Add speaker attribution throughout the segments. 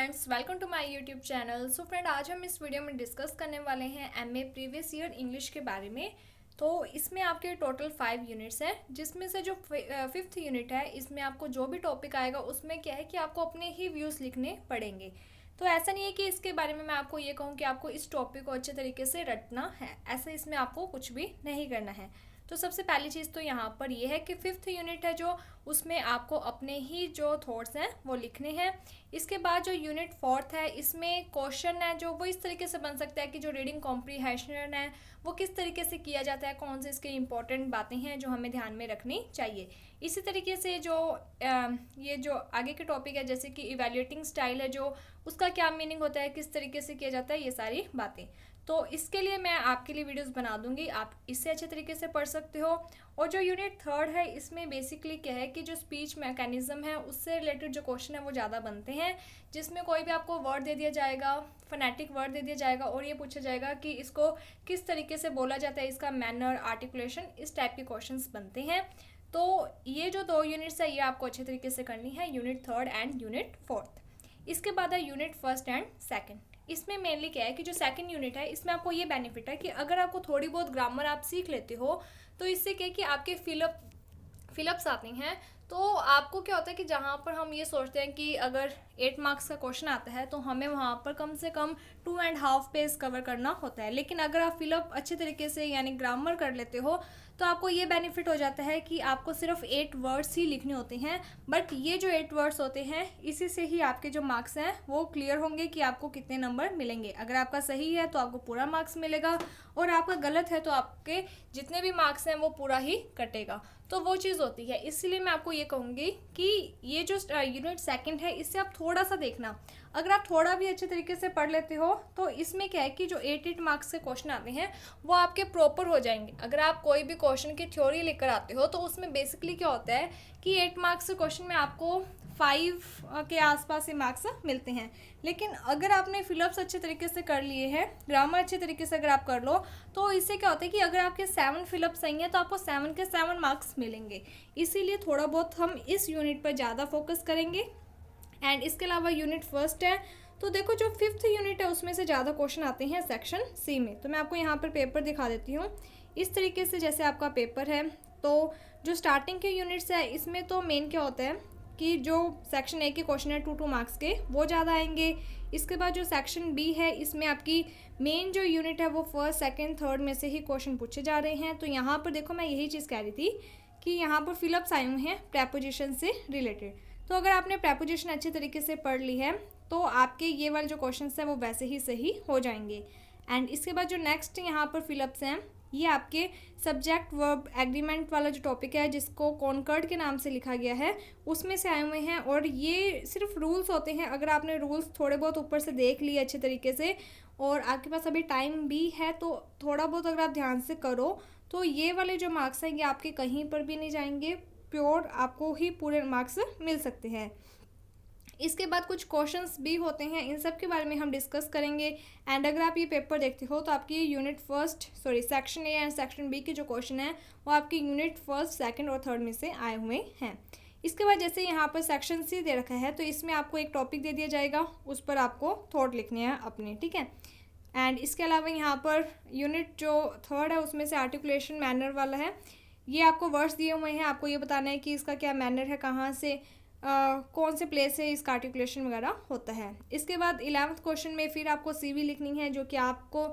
Speaker 1: Friends, welcome to my YouTube channel. So friend, आज हम इस वीडियो में डिस्कस करने वाले हैं एमए प्रीवियस ईयर इंग्लिश के बारे में। तो इसमें आपके टोटल 5 यूनिट्स हैं, जिसमें से जो फिफ्थ यूनिट है इसमें आपको जो भी टॉपिक आएगा उसमें क्या है कि आपको अपने ही व्यूज़ लिखने पड़ेंगे। तो ऐसा नहीं है कि इसके बारे में मैं आपको ये कहूँ कि आपको इस टॉपिक को अच्छे तरीके से रटना है, ऐसा इसमें आपको कुछ भी नहीं करना है। तो सबसे पहली चीज़ तो यहाँ पर ये है कि फिफ्थ यूनिट है जो, उसमें आपको अपने ही जो थॉट्स हैं वो लिखने हैं। इसके बाद जो यूनिट फोर्थ है इसमें क्वेश्चन है जो वो इस तरीके से बन सकता है कि जो रीडिंग कॉम्प्रीहेंशन है वो किस तरीके से किया जाता है, कौन से इसके इंपॉर्टेंट बातें हैं जो हमें ध्यान में रखनी चाहिए। इसी तरीके से जो ये जो आगे के टॉपिक है जैसे कि इवैल्यूएटिंग स्टाइल है जो, उसका क्या मीनिंग होता है, किस तरीके से किया जाता है, ये सारी बातें। तो इसके लिए मैं आपके लिए वीडियोस बना दूंगी, आप इससे अच्छे तरीके से पढ़ सकते हो। और जो यूनिट थर्ड है इसमें बेसिकली क्या है कि जो स्पीच मैकेनिज्म है उससे रिलेटेड जो क्वेश्चन है वो ज़्यादा बनते हैं, जिसमें कोई भी आपको वर्ड दे दिया जाएगा, फोनेटिक वर्ड दे दिया जाएगा और ये पूछा जाएगा कि इसको किस तरीके से बोला जाता है, इसका मैनर, आर्टिकुलेशन, इस टाइप के क्वेश्चंस बनते हैं। तो ये जो 2 यूनिट्स है ये आपको अच्छे तरीके से करनी है, unit third and unit fourth. इसके बाद है यूनिट फर्स्ट एंड सेकेंड। इसमें मेनली क्या है कि जो सेकंड यूनिट है इसमें आपको ये बेनिफिट है कि अगर आपको थोड़ी बहुत ग्रामर आप सीख लेते हो तो इससे क्या है कि आपके फिलअप्स आते हैं। तो आपको क्या होता है कि जहाँ पर हम ये सोचते हैं कि अगर 8 मार्क्स का क्वेश्चन आता है तो हमें वहाँ पर कम से कम 2.5 पेज कवर करना होता है, लेकिन अगर आप फिलअप अच्छे तरीके से यानी ग्रामर कर लेते हो तो आपको ये बेनिफिट हो जाता है कि आपको सिर्फ 8 वर्ड्स ही लिखने होते हैं। बट ये जो 8 वर्ड्स होते हैं इसी से ही आपके जो मार्क्स हैं वो क्लियर होंगे कि आपको कितने नंबर मिलेंगे। अगर आपका सही है तो आपको पूरा मार्क्स मिलेगा और आपका गलत है तो आपके जितने भी मार्क्स हैं वो पूरा ही कटेगा। तो वो चीज़ होती है, इसीलिए मैं आपको ये कहूँगी कि ये जो यूनिट सेकंड है इससे आप थोड़ा सा देखना। अगर आप थोड़ा भी अच्छे तरीके से पढ़ लेते हो तो इसमें क्या है कि जो 8 मार्क्स के क्वेश्चन आते हैं वो आपके प्रॉपर हो जाएंगे। अगर आप कोई भी क्वेश्चन की थ्योरी लेकर आते हो तो उसमें बेसिकली क्या होता है कि 8 मार्क्स के क्वेश्चन में आपको 5 के आसपास ही मार्क्स मिलते हैं। लेकिन अगर आपने फिलअप्स अच्छे तरीके से कर लिए हैं, ग्रामर अच्छे तरीके से अगर आप कर लो तो इससे क्या होता है कि अगर आपके 7 फिलअप सही हैं तो आपको 7 के 7 मार्क्स मिलेंगे। इसीलिए थोड़ा बहुत हम इस यूनिट पर ज़्यादा फोकस करेंगे। एंड इसके अलावा यूनिट फर्स्ट है तो देखो जो फिफ्थ यूनिट है उसमें से ज़्यादा क्वेश्चन आते हैं सेक्शन सी में। तो मैं आपको यहाँ पर पेपर दिखा देती हूँ इस तरीके से, जैसे आपका पेपर है। तो जो स्टार्टिंग के यूनिट्स है इसमें तो मेन क्या होता है कि जो सेक्शन ए के क्वेश्चन है 2 मार्क्स के वो ज़्यादा आएंगे। इसके बाद जो सेक्शन बी है इसमें आपकी मेन जो यूनिट है वो फर्स्ट, सेकंड, थर्ड में से ही क्वेश्चन पूछे जा रहे हैं। तो यहाँ पर देखो मैं यही चीज़ कह रही थी कि यहाँ पर फिलअप्स आए हुए हैं प्रेपोजिशन से रिलेटेड। तो अगर आपने प्रेपोजिशन अच्छे तरीके से पढ़ ली है तो आपके ये वाले जो क्वेश्चन हैं वो वैसे ही सही हो जाएंगे। एंड इसके बाद जो नेक्स्ट यहाँ पर फिलअप्स हैं ये आपके सब्जेक्ट वर्ब एग्रीमेंट वाला जो टॉपिक है जिसको कॉनकर्ड के नाम से लिखा गया है उसमें से आए हुए हैं। और ये सिर्फ रूल्स होते हैं, अगर आपने रूल्स थोड़े बहुत ऊपर से देख लिए अच्छे तरीके से और आपके पास अभी टाइम भी है तो थोड़ा बहुत अगर आप ध्यान से करो तो ये वाले जो मार्क्स हैं ये आपके कहीं पर भी नहीं जाएंगे, प्योर आपको ही पूरे मार्क्स मिल सकते हैं। इसके बाद कुछ क्वेश्चंस भी होते हैं, इन सब के बारे में हम डिस्कस करेंगे। एंड अगर आप ये पेपर देखते हो तो आपकी unit first section A and section B के जो क्वेश्चन है वो आपकी यूनिट फर्स्ट, सेकंड और थर्ड में से आए हुए हैं। इसके बाद जैसे यहाँ पर सेक्शन सी दे रखा है तो इसमें आपको एक टॉपिक दे दिया जाएगा, उस पर आपको थॉट लिखने हैं अपने, ठीक है। एंड इसके अलावा यहाँ पर यूनिट जो थर्ड है उसमें से आर्टिकुलेशन मैनर वाला है। ये आपको वर्ड्स दिए हुए हैं, आपको ये बताना है कि इसका क्या मैनर है, कहाँ से कौन से प्लेस से इसका आर्टिकुलेशन वगैरह होता है। इसके बाद 11th क्वेश्चन में फिर आपको सीवी लिखनी है जो कि आपको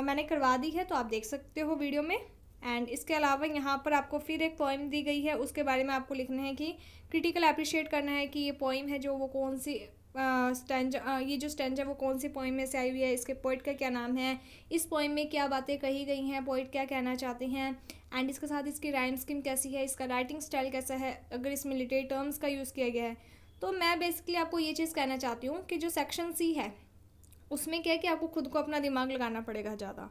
Speaker 1: मैंने करवा दी है तो आप देख सकते हो वीडियो में। एंड इसके अलावा यहाँ पर आपको फिर एक पोइम दी गई है, उसके बारे में आपको लिखना है कि क्रिटिकल अप्रिशिएट करना है कि ये पोइम है जो वो कौन सी ये जो स्टैंज है वो कौन सी पोइम में से आई हुई है, इसके पोइट का क्या नाम है, इस पोइम में क्या बातें कही गई हैं, पोइट क्या कहना चाहते हैं। एंड इसके साथ इसकी राइम स्कीम कैसी है, इसका राइटिंग स्टाइल कैसा है, अगर इसमें लिटरेरी टर्म्स का यूज़ किया गया है। तो मैं बेसिकली आपको ये चीज़ कहना चाहती हूँ कि जो सेक्शन सी है उसमें क्या है कि आपको खुद को अपना दिमाग लगाना पड़ेगा ज़्यादा।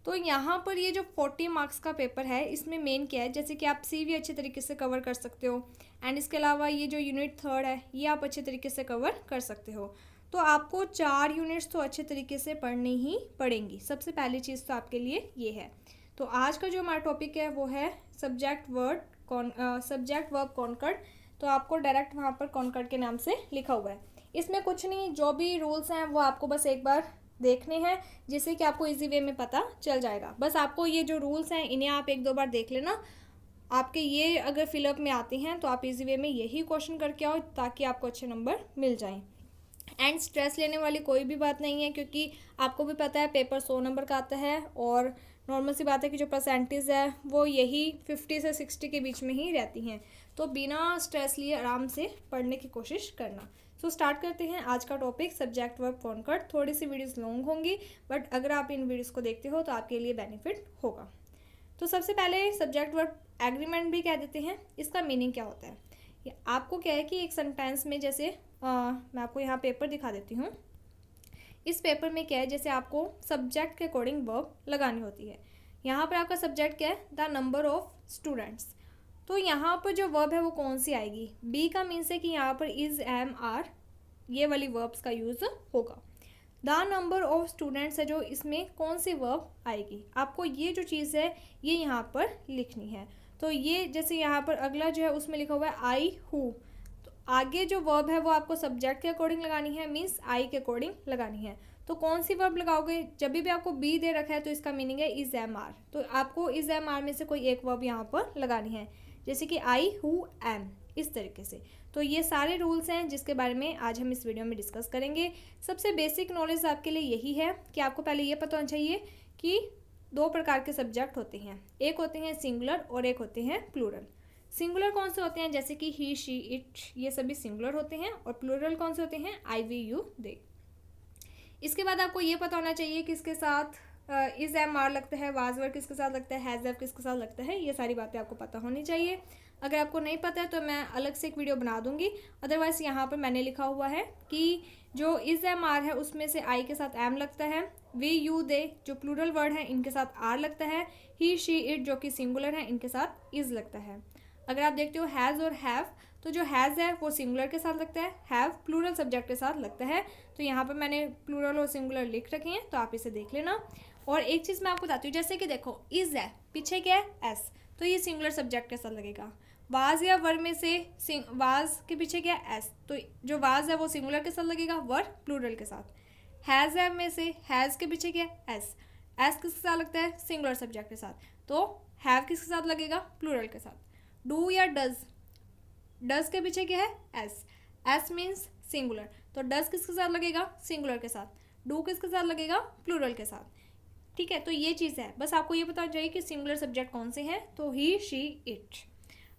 Speaker 1: तो यहाँ पर ये जो 40 मार्क्स का पेपर है इसमें मेन क्या है, जैसे कि आप सी भी अच्छे तरीके से कवर कर सकते हो। एंड इसके अलावा ये जो यूनिट थर्ड है ये आप अच्छे तरीके से कवर कर सकते हो। तो आपको 4 यूनिट्स तो अच्छे तरीके से पढ़नी ही पड़ेंगी। सबसे पहली चीज़ तो आपके लिए ये है। तो आज का जो हमारा टॉपिक है वो है सब्जेक्ट वर्ब कॉन्कर्ड। तो आपको डायरेक्ट वहाँ पर कॉन्कर्ड के नाम से लिखा हुआ है। इसमें कुछ नहीं, जो भी रूल्स हैं वो आपको बस एक बार देखने हैं, जिससे कि आपको इजी वे में पता चल जाएगा। बस आपको ये जो रूल्स हैं इन्हें आप एक दो बार देख लेना। आपके ये अगर फिलअप में आते हैं तो आप इजी वे में यही क्वेश्चन करके आओ, ताकि आपको अच्छे नंबर मिल जाएं। एंड स्ट्रेस लेने वाली कोई भी बात नहीं है, क्योंकि आपको भी पता है पेपर 100 नंबर का आता है, और नॉर्मल सी बात है कि जो परसेंटेज है वो यही 50 से 60 के बीच में ही रहती हैं। तो बिना स्ट्रेस लिए आराम से पढ़ने की कोशिश करना। सो स्टार्ट करते हैं आज का टॉपिक, सब्जेक्ट वर्ब कॉन्कर्ड। थोड़ी सी वीडियोस लॉन्ग होंगी, बट अगर आप इन वीडियोस को देखते हो तो आपके लिए बेनिफिट होगा। तो सबसे पहले सब्जेक्ट वर्ब एग्रीमेंट भी कह देते हैं। इसका मीनिंग क्या होता है? आपको क्या है कि एक सेंटेंस में, जैसे मैं आपको यहाँ पेपर दिखा देती हूँ। इस पेपर में क्या है, जैसे आपको सब्जेक्ट के अकॉर्डिंग वर्ब लगानी होती है। यहाँ पर आपका सब्जेक्ट क्या है? The number of students. तो यहाँ पर जो वर्ब है वो कौन सी आएगी? बी का मीन्स है कि यहाँ पर इज, एम, आर, ये वाली वर्ब्स का यूज़ होगा। द नंबर ऑफ स्टूडेंट्स है जो, इसमें कौन सी वर्ब आएगी? आपको ये जो चीज़ है ये यहाँ पर लिखनी है। तो ये जैसे यहाँ पर अगला जो है उसमें लिखा हुआ है आई हु, तो आगे जो वर्ब है वो आपको सब्जेक्ट के अकॉर्डिंग लगानी है, मीन्स आई के अकॉर्डिंग लगानी है। तो कौन सी वर्ब लगाओगे? जब भी आपको बी दे रखा है तो इसका मीनिंग है इज, एम, आर, तो आपको इज, एम, आर में से कोई एक वर्ब यहाँ पर लगानी है, जैसे कि आई हु एम, इस तरीके से। तो ये सारे रूल्स हैं जिसके बारे में आज हम इस वीडियो में डिस्कस करेंगे। सबसे बेसिक नॉलेज आपके लिए यही है कि आपको पहले ये पता होना चाहिए कि दो प्रकार के सब्जेक्ट होते हैं, एक होते हैं सिंगुलर और एक होते हैं प्लूरल। सिंगुलर कौन से होते हैं? जैसे कि ही, शी, इट, ये सभी सिंगुलर होते हैं। और प्लूरल कौन से होते हैं? आई, वी, यू, दे। इसके बाद आपको ये पता होना चाहिए कि इसके साथ इज, एम, आर लगता है, वाज, वर किसके साथ लगता है, हैज़, हैव किसके साथ लगता है। ये सारी बातें आपको पता होनी चाहिए। अगर आपको नहीं पता है तो मैं अलग से एक वीडियो बना दूंगी। अदरवाइज़ यहाँ पर मैंने लिखा हुआ है कि जो इज, एम, आर है उसमें से आई के साथ एम लगता है, वी, यू, दे जो प्लूरल वर्ड है इनके साथ आर लगता है, ही, शी, इट जो कि सिंगुलर है इनके साथ इज लगता है। अगर आप देखते हो हैज़ और हैव, तो जो हैज़ है वो सिंगुलर के साथ लगता है, हैव प्लूरल सब्जेक्ट के साथ लगता है। तो यहाँ पर मैंने प्लूरल और सिंगुलर लिख रखे हैं, तो आप इसे देख लेना। और एक चीज़ मैं आपको बताती हूँ, जैसे कि देखो इज है, पीछे क्या है? एस, तो ये सिंगुलर सब्जेक्ट के साथ लगेगा। वाज या वर में से वाज के पीछे क्या है? एस, तो जो वाज है वो सिंगुलर के साथ लगेगा, वर प्लूरल के साथ। हैज़ है में से हैज़ के पीछे क्या है? एस, एस किसके साथ लगता है? सिंगुलर सब्जेक्ट के साथ। तो हैव किसके साथ लगेगा? प्लूरल के साथ। डू या डज, डज के पीछे क्या है? एस, एस मीन्स सिंगुलर, तो डज किसके साथ लगेगा? सिंगुलर के साथ। डू किसके साथ लगेगा? प्लूरल के साथ। ठीक है, तो ये चीज़ है, बस आपको ये पता चाहिए कि सिंगुलर सब्जेक्ट कौन से हैं, तो ही, शी, इट।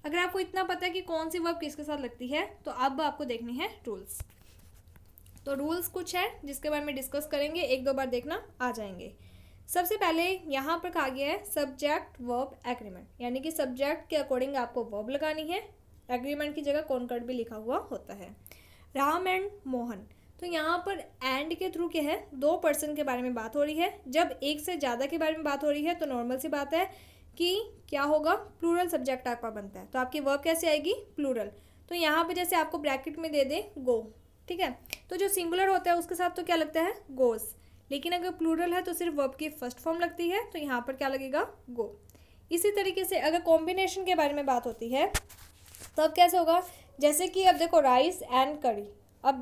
Speaker 1: अगर आपको इतना पता है कि कौन सी वर्ब किसके साथ लगती है, तो अब आपको देखनी है रूल्स। तो रूल्स कुछ है जिसके बारे में डिस्कस करेंगे, एक दो बार देखना आ जाएंगे। सबसे पहले यहाँ पर कहा गया है सब्जेक्ट वर्ब एग्रीमेंट, यानी कि सब्जेक्ट के अकॉर्डिंग आपको वर्ब लगानी है। एग्रीमेंट की जगह कॉन्कर्ड भी लिखा हुआ होता है। राम एंड मोहन, तो यहाँ पर एंड के थ्रू क्या है? दो पर्सन के बारे में बात हो रही है। जब एक से ज़्यादा के बारे में बात हो रही है तो नॉर्मल सी बात है कि क्या होगा? प्लूरल सब्जेक्ट आपका बनता है, तो आपकी वर्ब कैसे आएगी? प्लूरल। तो यहाँ पे जैसे आपको ब्रैकेट में दे दे गो, ठीक है, तो जो सिंगुलर होता है उसके साथ तो क्या लगता है? गोस। लेकिन अगर प्लूरल है तो सिर्फ वर्ब की फर्स्ट फॉर्म लगती है, तो यहाँ पर क्या लगेगा? गो। इसी तरीके से अगर कॉम्बिनेशन के बारे में बात होती है तो अब कैसे होगा? जैसे कि अब देखो राइस एंड कड़ी, अब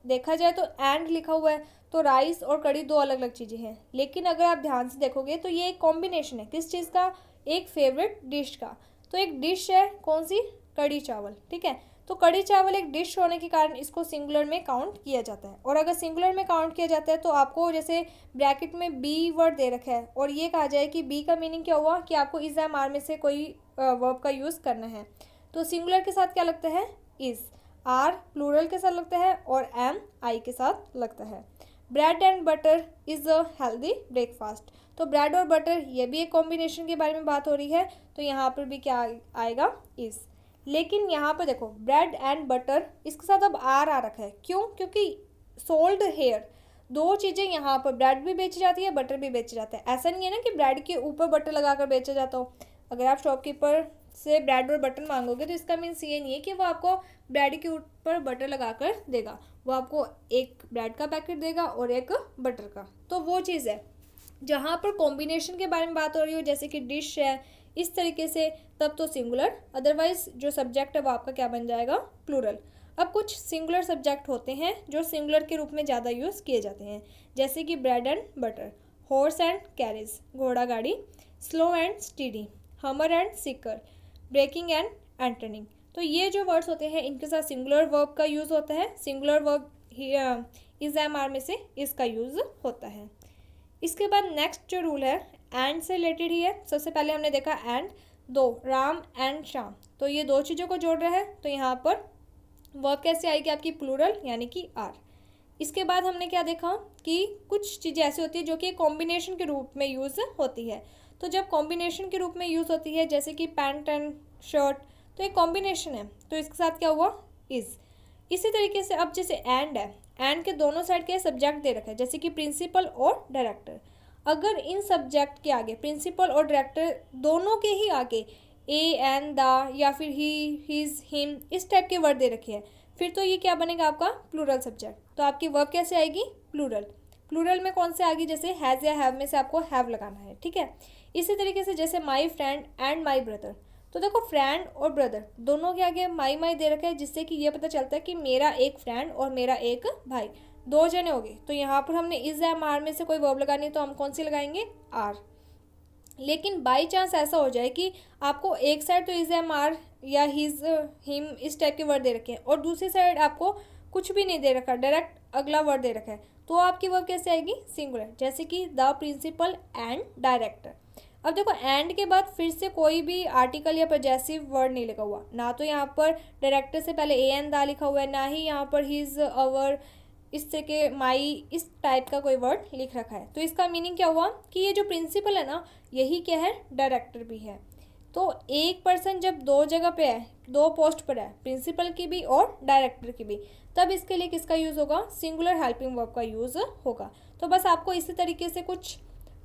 Speaker 1: देखा जाए तो एंड लिखा हुआ है, तो राइस और कड़ी दो अलग अलग चीज़ें हैं। लेकिन अगर आप ध्यान से देखोगे तो ये एक कॉम्बिनेशन है, किस चीज़ का? एक फेवरेट डिश का। तो एक डिश है कौन सी? कड़ी चावल, ठीक है। तो कड़ी चावल एक डिश होने के कारण इसको सिंगुलर में काउंट किया जाता है। और अगर सिंगुलर में काउंट किया जाता है तो आपको जैसे ब्रैकेट में बी वर्ड दे रखा है और ये कहा जाए कि बी का मीनिंग क्या हुआ कि आपको इज, एम, आर में से कोई वर्ब का यूज़ करना है, तो सिंगुलर के साथ क्या लगता है? इज़, आर प्लूरल के साथ लगता है और एम आई के साथ लगता है। Bread and butter is a healthy breakfast, तो ब्रेड और बटर ये भी एक कॉम्बिनेशन के बारे में बात हो रही है, तो यहाँ पर भी क्या आएगा? इज़। लेकिन यहाँ पर देखो ब्रेड एंड बटर, इसके साथ अब आर आ रखा है, क्यों? क्योंकि सोल्ड हेयर, दो चीज़ें यहाँ पर, ब्रेड भी बेची जाती है, बटर भी बेचा जाता है। ऐसा नहीं है ना कि ब्रेड के ऊपर बटर लगा कर बेचा जाता हो। अगर आप शॉपकीपर से ब्रेड और बटर मांगोगे तो इसका मीन्स ये नहीं है कि वो आपको ब्रेड के ऊपर बटर लगाकर देगा, वो आपको एक ब्रेड का पैकेट देगा और एक बटर का। तो वो चीज़ है जहाँ पर कॉम्बिनेशन के बारे में बात हो रही हो, जैसे कि डिश है इस तरीके से, तब तो सिंगुलर, अदरवाइज जो सब्जेक्ट है वो आपका क्या बन जाएगा, प्लूरल। अब कुछ सिंगुलर सब्जेक्ट होते हैं जो सिंगुलर के रूप में ज़्यादा यूज़ किए जाते हैं, जैसे कि bread and butter, horse and carriage, घोड़ा गाड़ी, स्लो एंड स्टीडी, हमर एंड सिकर, ब्रेकिंग एंड एंटरनिंग। तो ये जो वर्ड्स होते हैं इनके साथ सिंगुलर वर्ब का यूज़ होता है। Singular verb is am are में से इसका यूज़ होता है। इसके बाद नेक्स्ट जो रूल है एंड से रिलेटेड ही है। सबसे पहले हमने देखा एंड, दो, राम एंड श्याम, तो ये दो चीज़ों को जोड़ रहा है, तो यहाँ पर वर्ब कैसे आएगी आपकी, प्लूरल, यानी कि आर। इसके बाद हमने क्या देखा कि कुछ चीज़ें ऐसी होती है जो कि कॉम्बिनेशन के रूप में यूज़ होती है। तो जब कॉम्बिनेशन के रूप में यूज़ होती है, जैसे कि पैंट एंड शर्ट, तो एक कॉम्बिनेशन है, तो इसके साथ क्या हुआ, इज़। इसी तरीके से अब जैसे एंड है, एंड के दोनों साइड के सब्जेक्ट दे रखे हैं, जैसे कि प्रिंसिपल और डायरेक्टर। अगर इन सब्जेक्ट के आगे प्रिंसिपल और डायरेक्टर दोनों के ही आगे ए एंड द या फिर ही, हिज, हिम इस टाइप के वर्ड दे रखे हैं, फिर तो ये क्या बनेगा आपका प्लूरल सब्जेक्ट। तो आपकी वर्ब कैसे आएगी, प्लूरल। प्लूरल में कौन से आएगी, जैसे हैज़ या हैव में से आपको हैव लगाना है, ठीक है। इसी तरीके से जैसे my friend and my brother, तो देखो फ्रेंड और ब्रदर दोनों के आगे माई दे रखा है, जिससे कि ये पता चलता है कि मेरा एक फ्रेंड और मेरा एक भाई, दो जने हो गए। तो यहाँ पर हमने इज एम आर में से कोई वर्ब लगानी है तो हम कौन सी लगाएंगे, आर। लेकिन बाई चांस ऐसा हो जाए कि आपको एक साइड तो इज एम आर या हिज, हिम इस टाइप के वर्ड दे रखे हैं और दूसरी साइड आपको कुछ भी नहीं दे रखा, डायरेक्ट अगला वर्ड दे रखा है, तो आपकी वर्ब कैसे आएगी, सिंगुलर, जैसे कि द प्रिंसिपल एंड डायरेक्टर। अब देखो एंड के बाद फिर से कोई भी आर्टिकल या पजेसिव वर्ड नहीं लिखा हुआ, ना तो यहाँ पर डायरेक्टर से पहले ए एंड दा लिखा हुआ है, ना ही यहाँ पर हिज, अवर, इस तरह के माई, इस टाइप का कोई वर्ड लिख रखा है। तो इसका मीनिंग क्या हुआ कि ये जो प्रिंसिपल है ना, यही क्या है, डायरेक्टर भी है। तो एक पर्सन जब दो जगह पे है, दो पोस्ट पर है, प्रिंसिपल की भी और डायरेक्टर की भी, तब इसके लिए किसका यूज़ होगा, सिंगुलर हेल्पिंग वर्ब का यूज़ होगा। तो बस आपको इसी तरीके से कुछ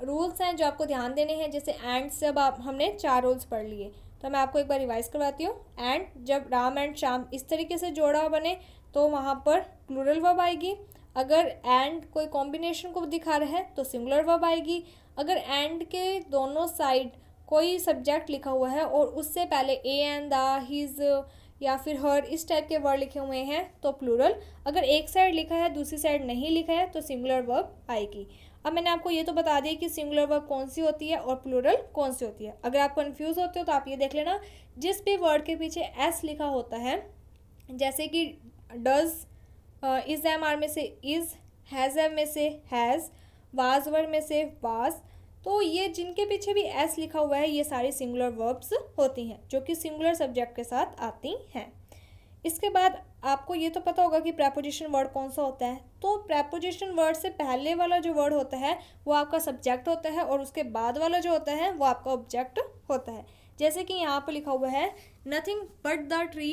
Speaker 1: रूल्स हैं जो आपको ध्यान देने हैं। जैसे एंड से अब आप हमने 4 रूल्स पढ़ लिए, तो मैं आपको एक बार रिवाइज करवाती हूँ। एंड जब राम एंड श्याम इस तरीके से जोड़ा बने तो वहाँ पर प्लूरल वर्ब आएगी। अगर एंड कोई कॉम्बिनेशन को दिखा रहा है तो सिंगुलर वर्ब आएगी। अगर एंड के दोनों साइड कोई सब्जेक्ट लिखा हुआ है और उससे पहले ए एंड द, हिज या फिर हर इस टाइप के वर्ड लिखे हुए हैं तो प्लूरल। अगर एक साइड लिखा है दूसरी साइड नहीं लिखा है तो सिंगुलर वर्ब आएगी। अब मैंने आपको ये तो बता दिया कि सिंगुलर वर्ब कौन सी होती है और प्लूरल कौन सी होती है। अगर आप कंफ्यूज होते हो तो आप ये देख लेना, जिस भी वर्ड के पीछे एस लिखा होता है, जैसे कि डज, इज एम आर में से इज, हैज़ एम में से हैज़, वाज वर्ड में से वाज, तो ये जिनके पीछे भी एस लिखा हुआ है ये सारी सिंगुलर वर्ब्स होती हैं जो कि सिंगुलर सब्जेक्ट के साथ आती हैं। इसके बाद आपको ये तो पता होगा कि प्रेपोजिशन वर्ड कौन सा होता है। तो प्रेपोजिशन वर्ड से पहले वाला जो वर्ड होता है वो आपका सब्जेक्ट होता है और उसके बाद वाला जो होता है वो आपका ऑब्जेक्ट होता है। जैसे कि यहाँ पर लिखा हुआ है nothing but the tree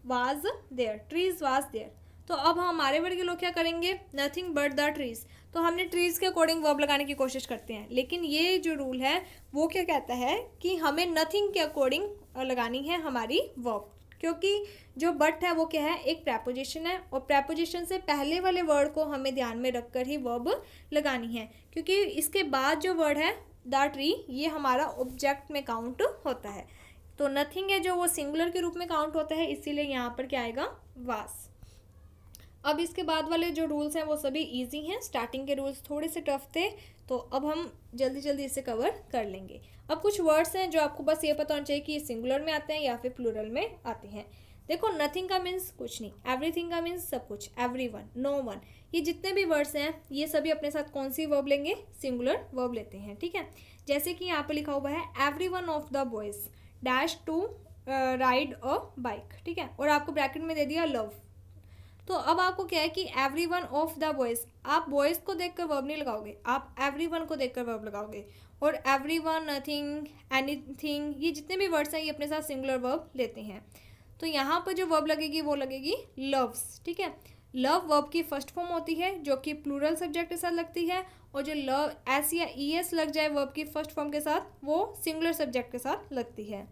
Speaker 1: was there, trees was there. तो अब हमारे वर्ग के लोग क्या करेंगे, नथिंग बट द ट्रीज, तो हमने ट्रीज़ के अकॉर्डिंग वर्ब लगाने की कोशिश करते हैं। लेकिन ये जो रूल है वो क्या कहता है कि हमें नथिंग के अकॉर्डिंग लगानी है हमारी वर्ब, क्योंकि जो बट है वो क्या है, एक प्रेपोजिशन है और प्रेपोजिशन से पहले वाले वर्ड को हमें ध्यान में रखकर ही वर्ब लगानी है, क्योंकि इसके बाद जो वर्ड है द ट्री ये हमारा ऑब्जेक्ट में काउंट होता है। तो नथिंग है जो वो सिंगुलर के रूप में काउंट होता है, इसीलिए यहाँ पर क्या आएगा, वास। अब इसके बाद वाले जो रूल्स हैं वो सभी इजी हैं, स्टार्टिंग के रूल्स थोड़े से टफ थे, तो अब हम जल्दी जल्दी इसे कवर कर लेंगे। अब कुछ वर्ड्स हैं जो आपको बस ये पता होना चाहिए कि ये सिंगुलर में आते हैं या फिर प्लूरल में आते हैं। देखो नथिंग का मीन्स कुछ नहीं, एवरीथिंग का मीन्स सब कुछ, एवरीवन, नो वन, ये जितने भी वर्ड्स हैं ये सभी अपने साथ कौन सी वर्ब लेंगे, सिंगुलर वर्ब लेते हैं, ठीक है। जैसे कि यहाँ पर लिखा हुआ है every one of the boys dash to ride a bike, ठीक है, और आपको ब्रैकेट में दे दिया लव। तो अब आपको क्या है कि every one of the boys, आप बॉयज़ को देखकर वर्ब नहीं लगाओगे, आप एवरी वन को देखकर वर्ब लगाओगे। और एवरी वन, नथिंग, एनीथिंग, ये जितने भी वर्ड्स हैं ये अपने साथ सिंगुलर वर्ब लेते हैं। तो यहाँ पर जो वर्ब लगेगी वो लगेगी लव्स, ठीक है। लव वर्ब की फर्स्ट फॉर्म होती है जो कि प्लूरल सब्जेक्ट के साथ लगती है, और जो लव एस या ई एस लग जाए वर्ब की फर्स्ट फॉर्म के साथ वो सिंगुलर सब्जेक्ट के साथ लगती है।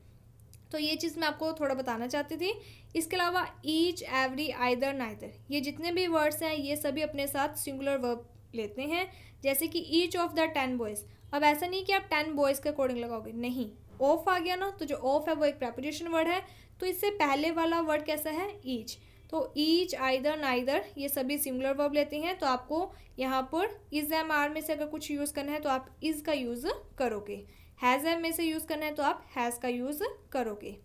Speaker 1: तो ये चीज़ मैं आपको थोड़ा बताना चाहती थी। इसके अलावा ईच, एवरी, आइदर, नाइदर, ये जितने भी वर्ड्स हैं ये सभी अपने साथ सिंगुलर वर्ब लेते हैं। जैसे कि ईच ऑफ द 10 बॉयज़, अब ऐसा नहीं कि आप 10 बॉयज़ के अकॉर्डिंग लगाओगे, नहीं, ऑफ आ गया ना, तो जो ऑफ है वो एक प्रेपोजिशन वर्ड है। तो इससे पहले वाला वर्ड कैसा है, ईच। तो ईच, आइदर, नाइदर, ये सभी सिंगुलर वर्ब लेते हैं। तो आपको यहाँ पर इज एम आर में से अगर कुछ यूज़ करना है तो आप इज़ का यूज़ करोगे। हैज़ एम में से यूज़ करना है तो आप हैज़ का यूज़ करोगे।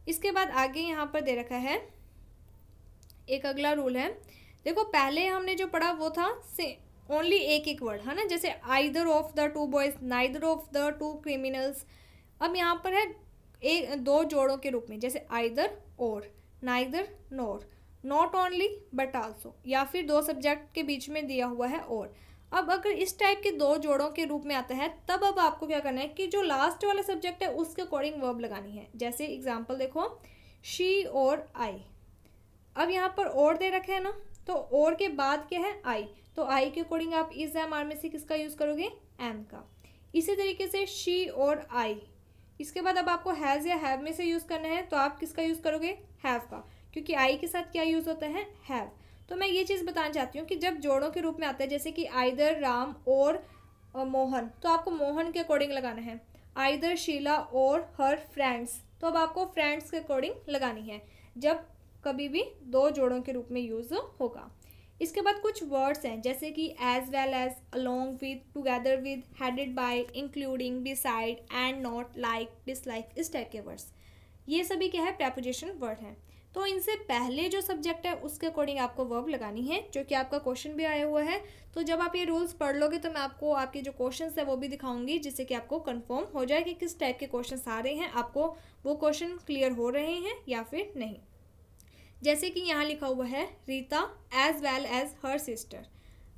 Speaker 1: इसके बाद आगे यहाँ पर दे रखा है एक अगला रूल है। देखो पहले हमने जो पढ़ा वो था ओनली एक वर्ड है ना, जैसे either of the two boys, neither of the two criminals. अब यहाँ पर है एक दो जोड़ों के रूप में, जैसे आइदर और, neither NOR, not only but also, या फिर दो सब्जेक्ट के बीच में दिया हुआ है और। अब अगर इस टाइप के दो जोड़ों के रूप में आता है तब अब आपको क्या करना है कि जो लास्ट वाला सब्जेक्ट है उसके अकॉर्डिंग वर्ब लगानी है। जैसे एग्जाम्पल देखो, शी और आई। अब यहाँ पर और दे रखे है ना, तो और के बाद क्या है, आई। तो आई के अकॉर्डिंग आप इज एम आर में से किसका यूज़ करोगे, एम का। इसी तरीके से शी और आई। इसके बाद अब आपको हैज़ या हैव में से यूज़ करना है तो आप किसका यूज़ करोगे, हैव का, क्योंकि आई के साथ क्या यूज़ होता है, हैव। तो मैं ये चीज़ बताना चाहती हूँ कि जब जोड़ों के रूप में आता है, जैसे कि आइदर राम और मोहन, तो आपको मोहन के अकॉर्डिंग लगाना है। आइदर शीला और हर फ्रेंड्स, तो अब आपको फ्रेंड्स के अकॉर्डिंग लगानी है जब कभी भी दो जोड़ों के रूप में यूज़ होगा। इसके बाद कुछ वर्ड्स हैं जैसे कि as well as, along with, together with, headed by, including, beside, and, not, like, dislike, इस टाइप के वर्ड्स। ये सभी क्या है, प्रेपोजिशन वर्ड हैं। तो इनसे पहले जो सब्जेक्ट है उसके अकॉर्डिंग आपको वर्ब लगानी है, जो कि आपका क्वेश्चन भी आया हुआ है। तो जब आप ये रूल्स पढ़ लोगे तो मैं आपको आपके जो क्वेश्चंस है वो भी दिखाऊंगी, जिससे कि आपको कंफर्म हो जाए कि किस टाइप के क्वेश्चंस आ रहे हैं, आपको वो क्वेश्चन क्लियर हो रहे हैं या फिर नहीं। जैसे कि यहाँ लिखा हुआ है Rita as well as her sister.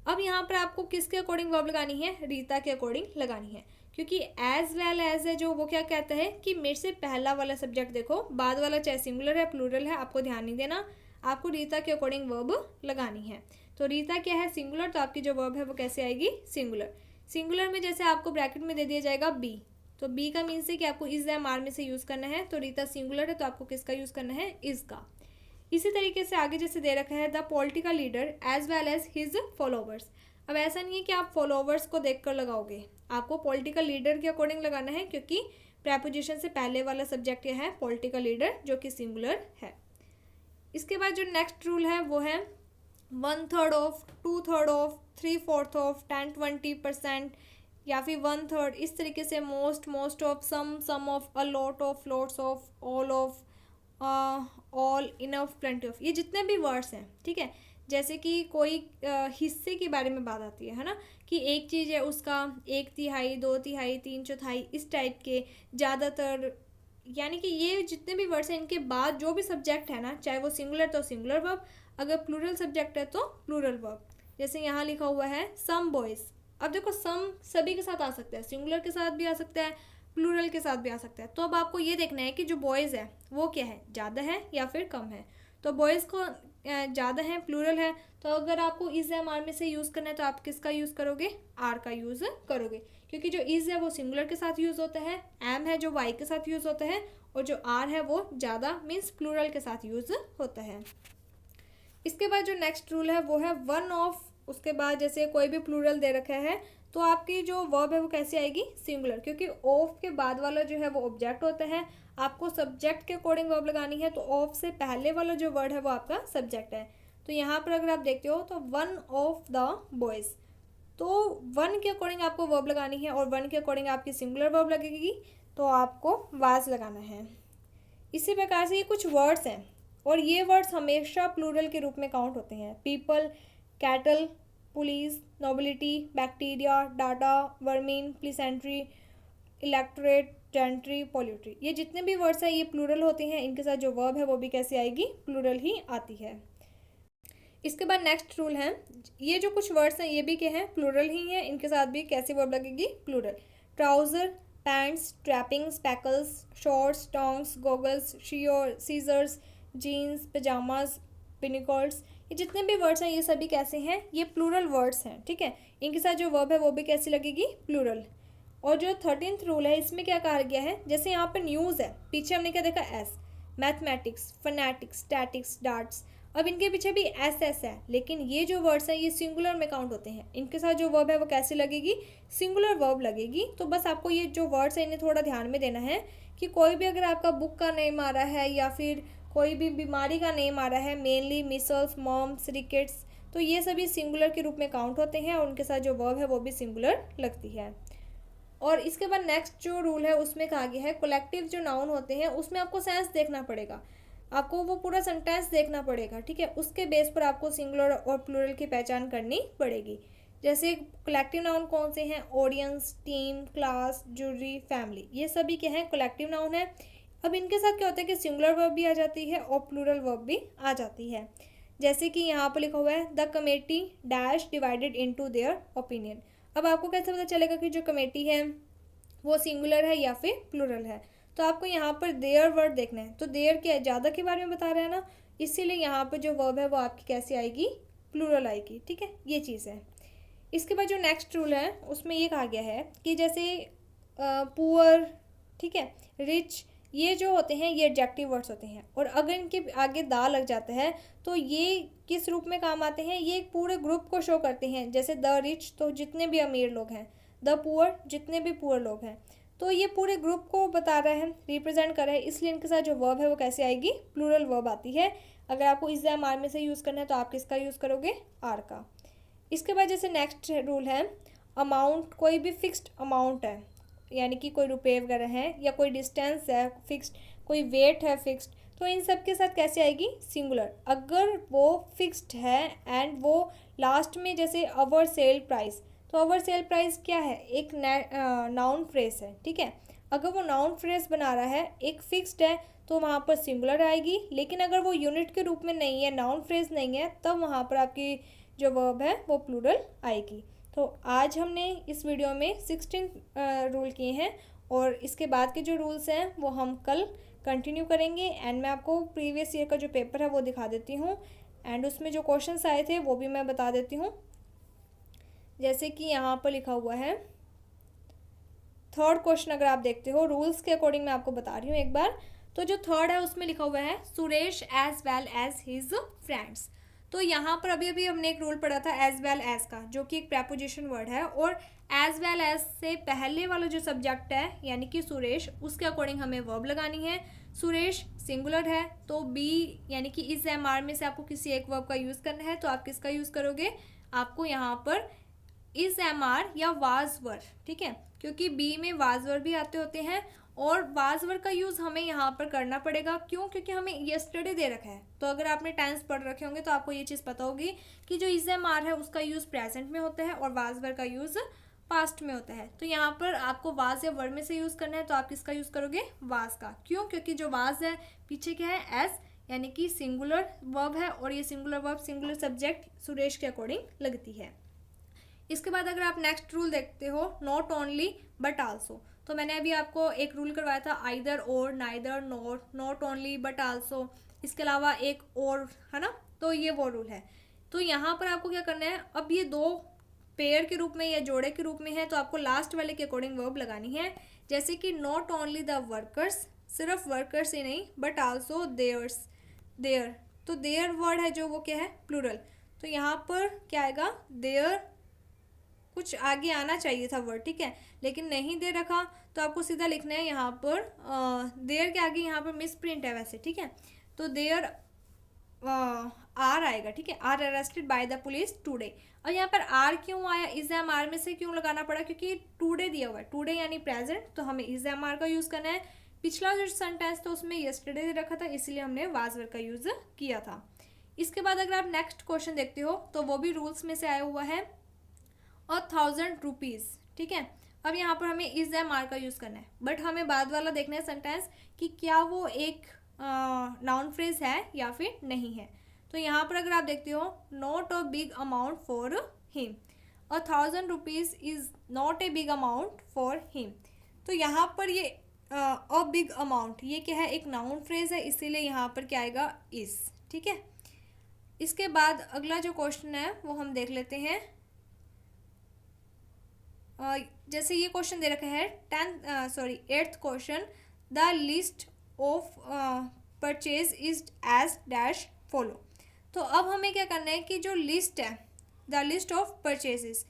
Speaker 1: अब यहाँ पर आपको किसके अकॉर्डिंग वर्ब लगानी है, रीता के अकॉर्डिंग लगानी है, क्योंकि एज वेल एज है जो, वो क्या कहता है कि मेरे से पहला वाला सब्जेक्ट देखो, बाद वाला चाहे सिंगुलर है प्लूरल है, आपको ध्यान नहीं देना, आपको रीता के अकॉर्डिंग वर्ब लगानी है। तो रीता क्या है, सिंगुलर, तो आपकी जो वर्ब है वो कैसे आएगी, सिंगुलर। सिंगुलर में जैसे आपको ब्रैकेट में दे दिया जाएगा बी, तो बी का मीन्स है कि आपको इज एम आर में से यूज़ करना है। तो रीता सिंगुलर है तो आपको किसका यूज़ करना है, इज का। इसी तरीके से आगे जैसे दे रखा है the political leader as well as his followers. अब ऐसा नहीं है कि आप फॉलोवर्स को देखकर लगाओगे, आपको पॉलिटिकल लीडर के अकॉर्डिंग लगाना है, क्योंकि प्रेपोजिशन से पहले वाला सब्जेक्ट यह है पॉलिटिकल लीडर, जो कि सिंगुलर है। इसके बाद जो नेक्स्ट रूल है वो है 1/3 ऑफ, 2/3 ऑफ, 3/4 ऑफ, 10-20%, या फिर 1/3, इस तरीके से most, most of, some of, a lot of, lots of, all of, all, enough, plenty of, ये जितने भी वर्ड्स हैं, ठीक है। जैसे कि कोई हिस्से के बारे में बात आती है ना, कि एक चीज़ है उसका 1/3, 2/3, 3/4, इस टाइप के, ज़्यादातर, यानी कि ये जितने भी वर्ड्स हैं इनके बाद जो भी सब्जेक्ट है ना, चाहे वो सिंगुलर तो सिंगुलर वर्ब, अगर प्लूरल सब्जेक्ट है तो प्लूरल वर्ब। जैसे यहाँ लिखा हुआ है सम बॉयज़। अब देखो सम सभी के साथ आ सकता है, सिंगुलर के साथ भी आ सकता है, प्लूरल के साथ भी आ सकता है। तो अब आपको ये देखना है कि जो बॉयज़ है वो क्या है, ज़्यादा है या फिर कम है। तो बॉयज़ को ज़्यादा है, प्लूरल है, तो अगर आपको इज एम आर में से यूज़ करना है तो आप किसका यूज़ करोगे, आर का यूज़ करोगे, क्योंकि जो इज है वो सिंगुलर के साथ यूज़ होता है, एम है जो वाई के साथ यूज़ होता है, और जो आर है वो ज़्यादा मीन्स प्लूरल के साथ यूज़ होता है। इसके बाद जो नेक्स्ट रूल है वो है 1 ऑफ, उसके बाद जैसे कोई भी प्लूरल दे रखा है तो आपकी जो वर्ब है वो कैसे आएगी, सिंगुलर, क्योंकि ऑफ के बाद वाला जो है वो ऑब्जेक्ट होता है, आपको सब्जेक्ट के अकॉर्डिंग वर्ब लगानी है। तो ऑफ से पहले वाला जो वर्ड है वो आपका सब्जेक्ट है। तो यहाँ पर अगर आप देखते हो तो 1 ऑफ द बॉयज़, तो 1 के अकॉर्डिंग आपको वर्ब लगानी है, और 1 के अकॉर्डिंग आपकी सिंगुलर वर्ब लगेगी, तो आपको वाज लगाना है। इसी प्रकार से ये कुछ वर्ड्स हैं, और ये वर्ड्स हमेशा प्लूरल के रूप में काउंट होते हैं। People, cattle, police, nobility, bacteria, data, vermin, peasantry, electorate, gentry, poultry, ये जितने भी वर्ड्स हैं ये प्लूरल होते हैं, इनके साथ जो वर्ब है वो भी कैसे आएगी, प्लूरल ही आती है। इसके बाद नेक्स्ट रूल है, ये जो कुछ वर्ड्स हैं ये भी क्या हैं, प्लूरल ही हैं, इनके साथ भी कैसी वर्ब लगेगी, plural. Trouser, pants, trapping, spectacles, shorts, tongs, goggles, scissors, jeans, pyjamas, binoculars, ये जितने भी वर्ड्स हैं ये सभी कैसे हैं, ये प्लूरल वर्ड्स हैं, ठीक है। इनके साथ जो वर्ब है वो भी कैसी लगेगी, प्लूरल। और जो 13th रूल है इसमें क्या कहा गया है, जैसे यहाँ पर न्यूज़ है, पीछे हमने क्या देखा, S, mathematics, fanatics, statics, darts, अब इनके पीछे भी एस एस है, लेकिन ये जो वर्ड्स हैं ये सिंगुलर में काउंट होते हैं। इनके साथ जो वर्ब है वो कैसे लगेगी, सिंगुलर वर्ब लगेगी। तो बस आपको ये जो वर्ड्स हैं इन्हें थोड़ा ध्यान में देना है कि कोई भी अगर आपका बुक का नेम आ रहा है या फिर कोई भी बीमारी का नेम आ रहा है, मेनली मिसल्स, मॉम्स, रिकेट्स, तो ये सभी सिंगुलर के रूप में काउंट होते हैं और उनके साथ जो वर्ब है वो भी सिंगुलर लगती है। और इसके बाद नेक्स्ट जो रूल है उसमें कहा गया है कलेक्टिव जो नाउन होते हैं उसमें आपको सेंस देखना पड़ेगा, आपको वो पूरा सेंटेंस देखना पड़ेगा, ठीक है। उसके बेस पर आपको सिंगुलर और प्लूरल की पहचान करनी पड़ेगी। जैसे कलेक्टिव नाउन कौन से हैं, audience, team, class, jury, family, ये सभी क्या हैं, कलेक्टिव नाउन है। अब इनके साथ क्या होता है कि सिंगुलर वर्ब भी आ जाती है और प्लूरल वर्ब भी आ जाती है। जैसे कि यहाँ पर लिखा हुआ है the committee dash divided into their opinion. अब आपको कैसे पता चलेगा कि जो कमेटी है वो सिंगुलर है या फिर प्लूरल है, तो आपको यहाँ पर देयर वर्ड देखना है। तो देयर क्या है, ज़्यादा के बारे में बता रहा है ना, इसीलिए यहाँ पर जो वर्ब है वो आपकी कैसे आएगी, प्लूरल आएगी, ठीक है, ये चीज़ है। इसके बाद जो नेक्स्ट रूल है उसमें ये कहा गया है कि जैसे पुअर, ठीक है, रिच, ये जो होते हैं ये एडजेक्टिव वर्ड्स होते हैं और अगर इनके आगे दा लग जाता है तो ये किस रूप में काम आते हैं, ये एक पूरे ग्रुप को शो करते हैं। जैसे द रिच तो जितने भी अमीर लोग हैं, द पुअर जितने भी पुअर लोग हैं, तो ये पूरे ग्रुप को बता रहा है, रिप्रेजेंट कर रहा है, इसलिए इनके साथ जो वर्ब है वो कैसे आएगी, प्लूरल वर्ब आती है। अगर आपको इस एम आर में से यूज़ करना है तो आप किसका यूज़ करोगे, आर का। इसके बाद जैसे नेक्स्ट रूल है अमाउंट, कोई भी फिक्स्ड अमाउंट है, यानी कि कोई रुपये वगैरह हैं या कोई डिस्टेंस है फिक्स्ड, कोई वेट है फिक्स्ड, तो इन सब के साथ कैसे आएगी, सिंगुलर। अगर वो फिक्स्ड है एंड वो लास्ट में जैसे अवर सेल प्राइस, तो अवर सेल प्राइस क्या है, एक नाउन फ्रेज है, ठीक है। अगर वो नाउन फ्रेज बना रहा है, एक फिक्स्ड है, तो वहाँ पर सिंगुलर आएगी। लेकिन अगर वो यूनिट के रूप में नहीं है, नाउन फ्रेज नहीं है, तब वहाँ पर आपकी जो वर्ब है वो प्लूरल आएगी। तो आज हमने इस वीडियो में 16 रूल किए हैं और इसके बाद के जो रूल्स हैं वो हम कल कंटिन्यू करेंगे। एंड मैं आपको प्रीवियस ईयर का जो पेपर है वो दिखा देती हूँ एंड उसमें जो क्वेश्चंस आए थे वो भी मैं बता देती हूँ। जैसे कि यहाँ पर लिखा हुआ है थर्ड क्वेश्चन, अगर आप देखते हो रूल्स के अकॉर्डिंग मैं आपको बता रही हूँ एक बार। तो जो थर्ड है उसमें लिखा हुआ है Suresh as well as his friends. तो यहाँ पर अभी अभी हमने एक रूल पढ़ा था एज वेल एज का, जो कि एक प्रेपोजिशन वर्ड है और एज वेल एज से पहले वाला जो सब्जेक्ट है यानी कि सुरेश, उसके अकॉर्डिंग हमें वर्ब लगानी है। सुरेश सिंगुलर है तो बी यानी कि इस एम आर में से आपको किसी एक वर्ब का यूज़ करना है, तो आप किसका यूज़ करोगे, आपको यहाँ पर इस एम आर या वाज वर्ड, ठीक है, क्योंकि बी में वाज वर्ड भी आते होते हैं और वाज वर्ड का यूज़ हमें यहाँ पर करना पड़ेगा। क्यों, क्योंकि हमें यस्टरडे दे रखा है। तो अगर आपने टेंस पढ़ रखे होंगे तो आपको ये चीज़ पता होगी कि जो इज एम आर है उसका यूज़ प्रेजेंट में होता है और वाज वर्ड का यूज़ पास्ट में होता है। तो यहाँ पर आपको वाज या वर्ड में से यूज़ करना है, तो आप किसका यूज़ करोगे, वाज का। क्यों, क्योंकि जो वाज है पीछे क्या है, एस, यानी कि सिंगुलर वर्ब है और ये singular verb singular subject Suresh के अकॉर्डिंग लगती है। इसके बाद अगर आप नेक्स्ट रूल देखते हो नॉट ओनली बट आल्सो, तो मैंने अभी आपको एक रूल करवाया था आइदर और, neither, not, not only but also, इसके अलावा एक और है ना, तो ये वो रूल है। तो यहाँ पर आपको क्या करना है, अब ये दो पेयर के रूप में या जोड़े के रूप में है तो आपको लास्ट वाले के अकॉर्डिंग वर्ब लगानी है। जैसे कि नॉट ओनली द वर्कर्स, सिर्फ वर्कर्स ही नहीं, बट आल्सो देयर्स, देयर, तो देयर वर्ड है जो वो क्या है, प्लूरल। तो यहाँ पर क्या आएगा, देयर, कुछ आगे आना चाहिए था वर्ड, ठीक है, लेकिन नहीं दे रखा, तो आपको सीधा लिखना है यहाँ पर देयर के आगे यहाँ पर मिस प्रिंट है वैसे, ठीक है, तो देयर आर आएगा, ठीक है, are arrested by the police today. और यहाँ पर आर क्यों आया, इज एम आर में से क्यों लगाना पड़ा, क्योंकि टुडे दिया हुआ है, टुडे यानी प्रेजेंट, तो हमें इज एम आर का यूज़ करना है। पिछला जो सेंटेंस था उसमें यस्टरडे दे रखा था, इसलिए हमने वाज वर्ड का यूज़ किया था। इसके बाद अगर आप नेक्स्ट क्वेश्चन देखते हो तो वो भी रूल्स में से आया हुआ है 1000 रुपीज़, ठीक है। अब यहाँ पर हमें इज एम आर का यूज़ करना है, बट हमें बाद वाला देखना है सेंटेंस कि क्या वो एक नाउन फ्रेज है या फिर नहीं है। तो यहाँ पर अगर आप देखते हो not a big amount for him, 1000 rupees is not a big amount for him. तो यहाँ पर ये अ बिग अमाउंट ये क्या है, एक नाउन फ्रेज है, इसीलिए यहाँ पर क्या आएगा, इस, ठीक है। इसके बाद अगला जो क्वेश्चन है वो हम देख लेते हैं। जैसे ये क्वेश्चन दे रखा है 8th question, the list of purchase is as dash follow. तो अब हमें क्या करना है कि जो लिस्ट है, द लिस्ट ऑफ परचेजेस,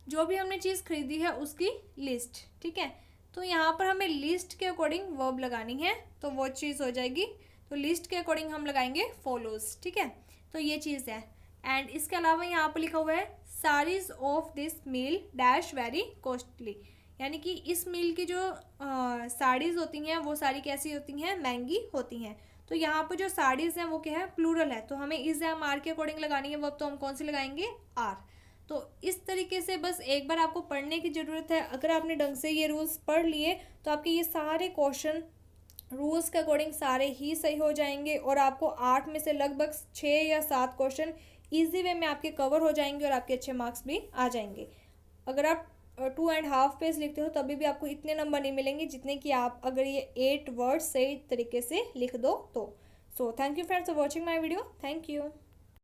Speaker 1: जो भी हमने चीज़ खरीदी है उसकी लिस्ट, ठीक है। तो यहाँ पर हमें लिस्ट के अकॉर्डिंग वर्ब लगानी है, तो वो चीज़ हो जाएगी। तो लिस्ट के अकॉर्डिंग हम लगाएंगे फॉलोज, ठीक है। तो ये चीज़ है। एंड इसके अलावा यहाँ पर लिखा हुआ है series of this meal dash very costly, यानी कि इस मील की जो साड़ीज़ होती हैं वो सारी कैसी होती हैं, महंगी होती हैं। तो यहाँ पर जो साड़ीज़ हैं वो क्या है, प्लूरल है, तो हमें इज एम आर के अकॉर्डिंग लगानी है वर्ब, तो हम कौन सी लगाएंगे, आर। तो इस तरीके से बस एक बार आपको पढ़ने की ज़रूरत है। अगर आपने ढंग से ये रूल्स पढ़ लिए तो आपके ये सारे क्वेश्चन रूल्स के अकॉर्डिंग सारे ही सही हो जाएंगे और आपको 8 में से लगभग 6 या 7 क्वेश्चन ईजी वे में आपके कवर हो जाएंगे और आपके अच्छे मार्क्स भी आ जाएंगे। अगर आप 2.5 पेज लिखते हो तभी भी आपको इतने नंबर नहीं मिलेंगे जितने कि आप अगर ये 8 वर्ड्स सही तरीके से लिख दो तो। So thank you friends for watching my video. Thank you.